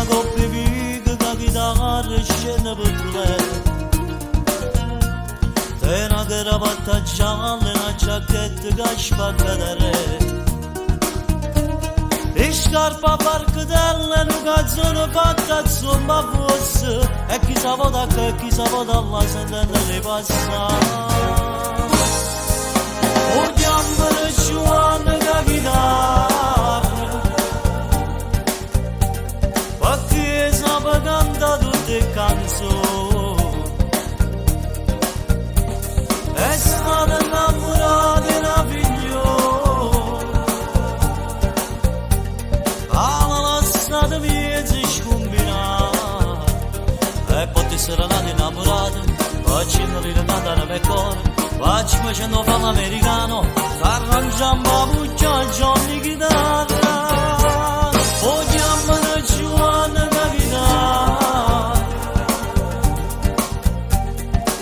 una coppia viga che chitarra scende per lei. Te una cravatta gialla, una giacchetta che spacca da re. E scarpa barcatella, un cazzone fatta insomma fosse. E chi sa vota che, e chi sa vota là, sentendo le passare. O chiamano Giovanni che chitarra, perché sapeva cantare tutte le canzoni. È stata innamorata di una figliola, l'ha lasciata via si scombinata. E poi ti sarà nata innamorata, facendo cantare per cuore. Facci facendo fa l'americano, s'arrangiamo a buccia Johnny chitarra. O chiamano Giovanni che chitarra,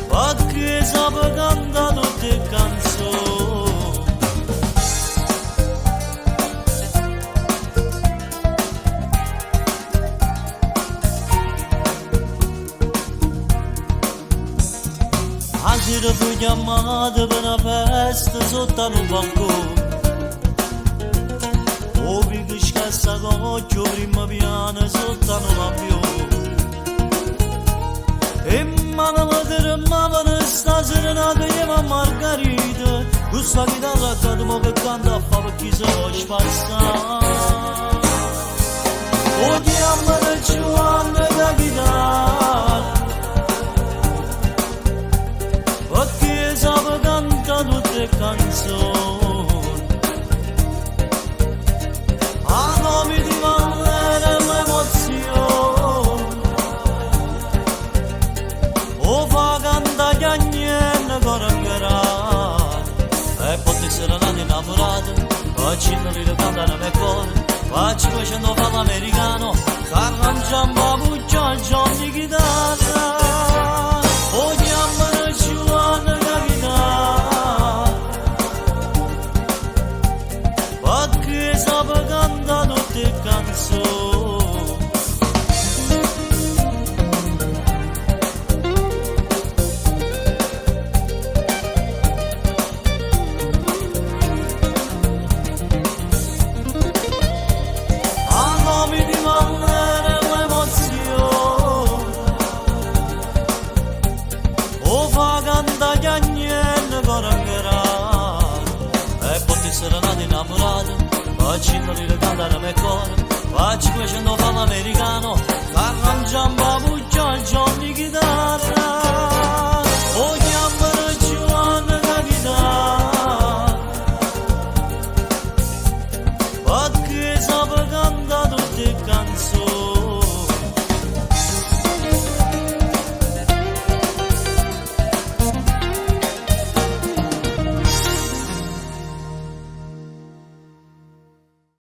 perché sapeva cantare tutte le canzoni. A sera fu chiamata per una festa sotto un balcone. O che scassa cocchio prima piano sotto un lampione. E mano la tremavano sta serenata io a Margherita. Questa chitarra che canta a fa per chi se lo spazza. O chiamano Giovanni che chitarra, perché sapeva cantare tutte le canzoni. A nome di Vallera l'emozione, o fa cantare gli agnelli corangherà. E poi ti sarà nata innamorata, facendo cantare per cuore. Facci facendo fa l'americano, s'arrangiamo a buccia Johnny chitarra. O chiamano Giovanni che chitarra, perché sapeva cantare tutte le canzoni. A nome di Vallera l'emozione, o fa cantare gli agnelli corangherà. E poi ti sarà nata innamorata, facendo cantare per cuore. Facci facendo fa l'americano, s'arrangiamo a